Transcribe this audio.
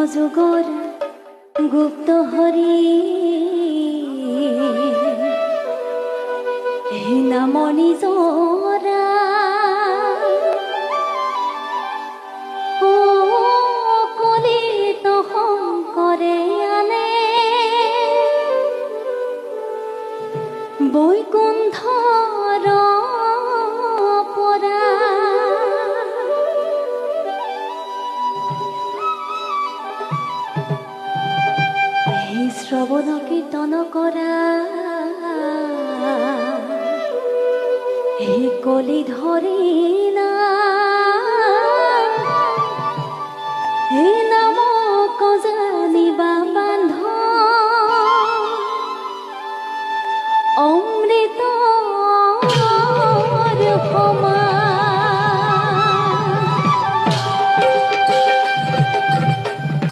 যুগৰ গুপ্ত হৰি নামনি জৰা কলিত শংকৰে আনে বৈকুণ্ঠৰ পৰা শ্ৰৱণ কীৰ্তন কৰা হে কলি ধৰি